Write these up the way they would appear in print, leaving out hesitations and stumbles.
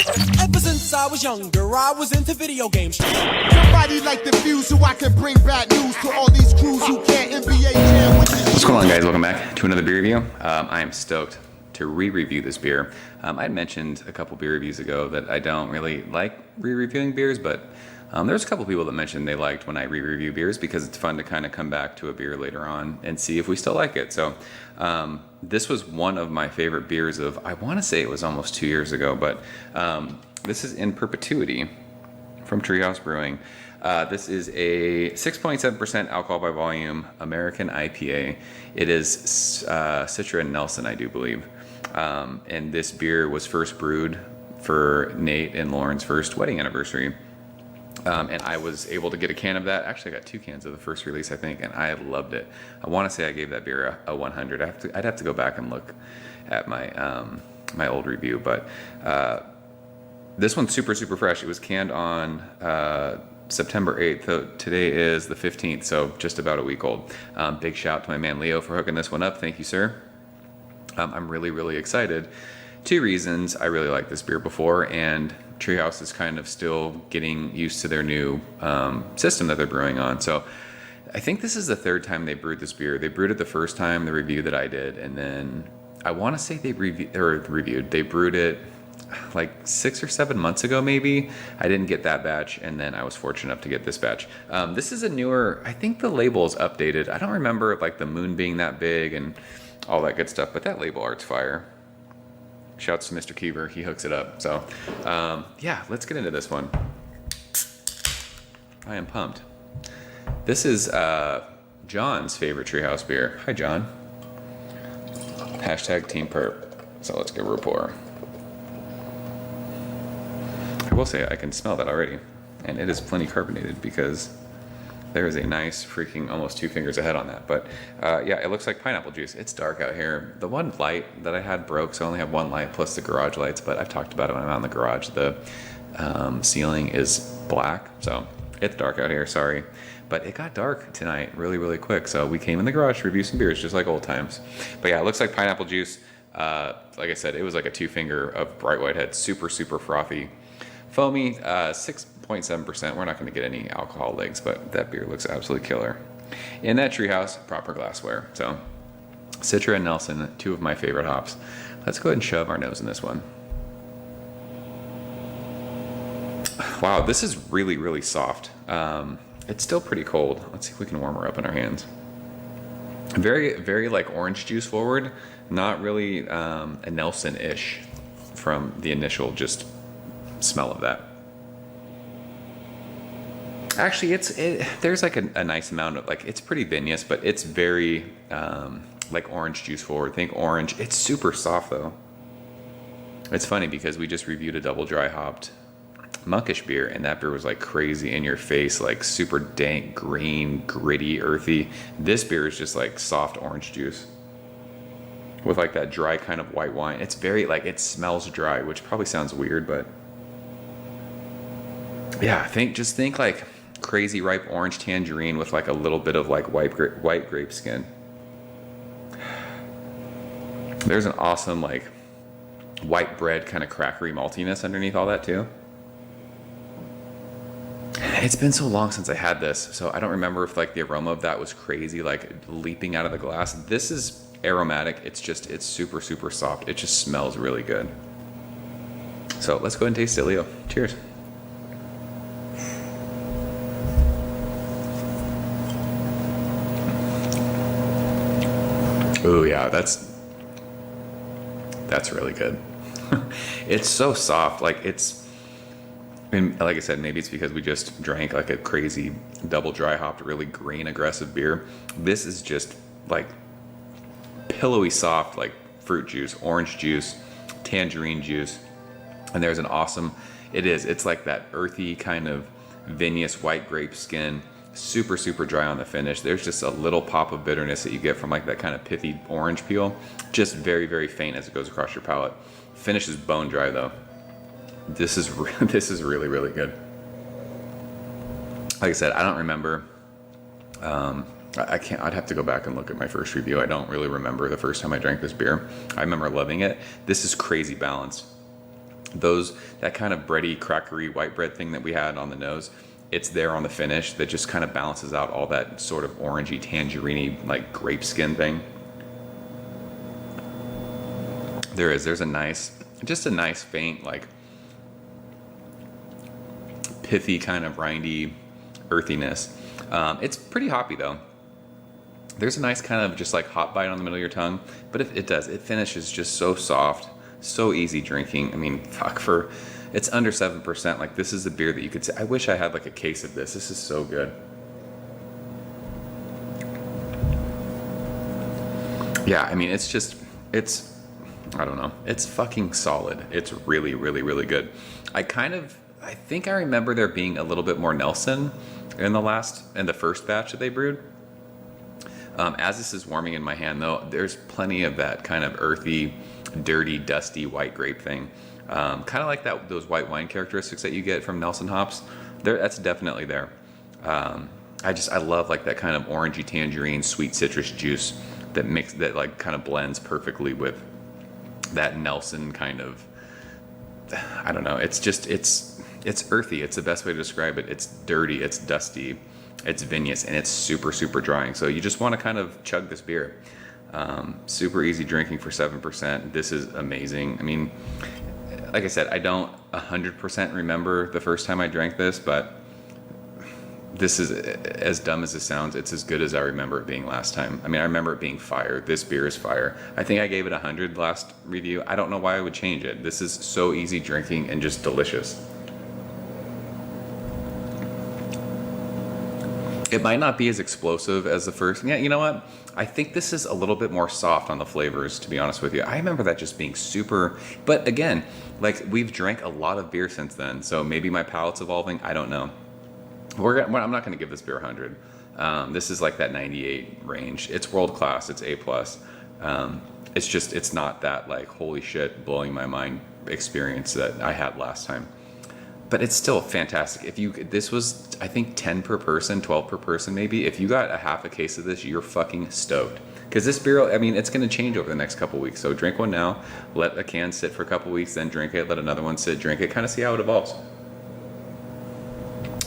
Ever since I was younger, I was into video games. Somebody like the fuse so I can bring bad news to all these crews who can't NBA jam with me. What's going on, guys? Welcome back to another beer review. I am stoked to re-review this beer. I had mentioned a couple beer reviews ago that I don't really like re-reviewing beers, but there's a couple people that mentioned they liked when I re-review beers because it's fun to kind of come back to a beer later on and see if we still like it. So this was one of my favorite beers of, I want to say it was almost 2 years ago, but this is in Perpetuity from Treehouse Brewing. This is a 6.7% alcohol by volume American IPA. It is Citra and Nelson, I do believe. And this beer was first brewed for Nate and Lauren's first wedding anniversary. And I was able to get a can of that. Actually, I got 2 cans of the first release, I think, and I loved it. I want to say I gave that beer a 100. I'd have to go back and look at my my old review, but this one's super fresh. It was canned on September 8th. So today is the 15th, so just about a week old. Big shout to my man Leo for hooking this one up. Thank you, sir. I'm really excited. 2 reasons. I really liked this beer before, and Treehouse is kind of still getting used to their new system that they're brewing on. So I think this is the 3rd time they brewed this beer. They brewed it the first time, the review that I did, and then I want to say they brewed it like 6 or 7 months ago, maybe. I didn't get that batch, and then I was fortunate enough to get this batch. This is a newer, I think the label is updated. I don't remember like the moon being that big and all that good stuff, but that label art's fire. Shouts to Mr. Keever, he hooks it up. So yeah, let's get into this one. I am pumped. This is John's favorite Treehouse beer. Hi, John. Hashtag Team Perp. So let's give a rapport. I will say I can smell that already, and it is plenty carbonated because there is a nice freaking almost 2 fingers ahead on that. But yeah, it looks like pineapple juice. It's dark out here. The one light that I had broke, so I only have 1 light plus the garage lights, but I've talked about it when I'm out in the garage. The ceiling is black, so it's dark out here, sorry. But it got dark tonight really quick, so we came in the garage to review some beers just like old times. But yeah, it looks like pineapple juice. Like I said, it was like a 2 finger of bright white head, super frothy. Foamy, 6.7%. We're not going to get any alcohol legs, but that beer looks absolutely killer. In that Treehouse, proper glassware. So, Citra and Nelson, 2 of my favorite hops. Let's go ahead and shove our nose in this one. Wow, this is really soft. It's still pretty cold. Let's see if we can warm her up in our hands. Very like orange juice forward. Not really a Nelson-ish from the initial just smell of that. Actually, there's like a nice amount of, like, it's pretty vinous, but it's very like orange juice forward. Think orange. It's super soft though. It's funny because we just reviewed a double dry hopped monkish beer, and that beer was like crazy in your face, like super dank, green, gritty, earthy. This beer is just like soft orange juice with like that dry kind of white wine. It's very like, it smells dry, which probably sounds weird, but yeah, just think like crazy ripe orange tangerine with like a little bit of like white grape skin. There's an awesome like white bread kind of crackery maltiness underneath all that too. It's been so long since I had this, so I don't remember if like the aroma of that was crazy, like leaping out of the glass. This is aromatic. It's super soft. It just smells really good. So let's go ahead and taste it, Leo. Cheers. Oh yeah, that's really good. It's so soft. Like like I said, maybe it's because we just drank like a crazy double dry hopped, really green, aggressive beer. This is just like pillowy soft, like fruit juice, orange juice, tangerine juice. And there's an awesome, it's like that earthy kind of vinous white grape skin, super dry on the finish. There's just a little pop of bitterness that you get from like that kind of pithy orange peel, just very faint as it goes across your palate. Finish is bone dry though. This is really good. Like I said, I don't remember. I'd have to go back and look at my first review. I don't really remember the first time I drank this beer. I remember loving it. This is crazy balanced. that kind of bready, crackery white bread thing that we had on the nose, it's there on the finish that just kind of balances out all that sort of orangey, tangerine-y, like grape skin thing. There's a nice faint, like pithy kind of rindy earthiness. It's pretty hoppy though. There's a nice kind of just like hop bite on the middle of your tongue, but it finishes just so soft, so easy drinking. I mean, it's under 7%. Like, this is a beer that you could say, I wish I had like a case of this. This is so good. Yeah, I mean, I don't know. It's fucking solid. It's really, really, really good. I think I remember there being a little bit more Nelson in the first batch that they brewed. As this is warming in my hand though, there's plenty of that kind of earthy, dirty, dusty white grape thing. Kind of like those white wine characteristics that you get from Nelson hops. That's definitely there. I love like that kind of orangey tangerine, sweet citrus juice that like kind of blends perfectly with that Nelson kind of, I don't know. It's earthy. It's the best way to describe it. It's dirty. It's dusty. It's vinous, and it's super, super drying. So you just want to kind of chug this beer. Super easy drinking for 7%. This is amazing. I mean, like I said, I don't 100% remember the first time I drank this, but this is, as dumb as it sounds, it's as good as I remember it being last time. I mean, I remember it being fire. This beer is fire. I think I gave it 100 last review. I don't know why I would change it. This is so easy drinking and just delicious. It might not be as explosive as the first. Yeah, you know what? I think this is a little bit more soft on the flavors, to be honest with you. I remember that just being super, but again, like, we've drank a lot of beer since then, so maybe my palate's evolving. I don't know. I'm not going to give this beer 100. This is like that 98 range. It's world class. It's A+. It's not that like holy shit, blowing my mind experience that I had last time. But it's still fantastic. This was, I think, 10 per person, 12 per person maybe. If you got a half a case of this, you're fucking stoked. Because this beer, I mean, it's going to change over the next couple weeks. So drink one now, let a can sit for a couple weeks, then drink it, let another one sit, drink it, kind of see how it evolves.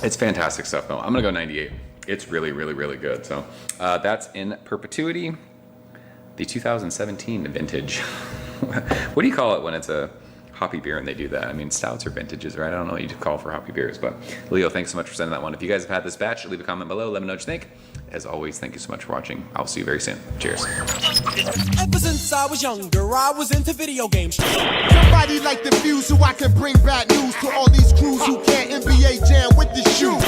It's fantastic stuff though. I'm going to go 98. It's really, really, really good. So that's in Perpetuity, the 2017 vintage. What do you call it when it's a hoppy beer and they do that? I mean, stouts are vintages, right? I don't know what you call for hoppy beers, but Leo, thanks so much for sending that one. If you guys have had this batch, leave a comment below. Let me know what you think. As always, thank you so much for watching. I'll see you very soon. Cheers. Ever since I was younger, I was into video games. Somebody like the fuse so I can bring bad news to all these crews who can't NBA jam with the shoe.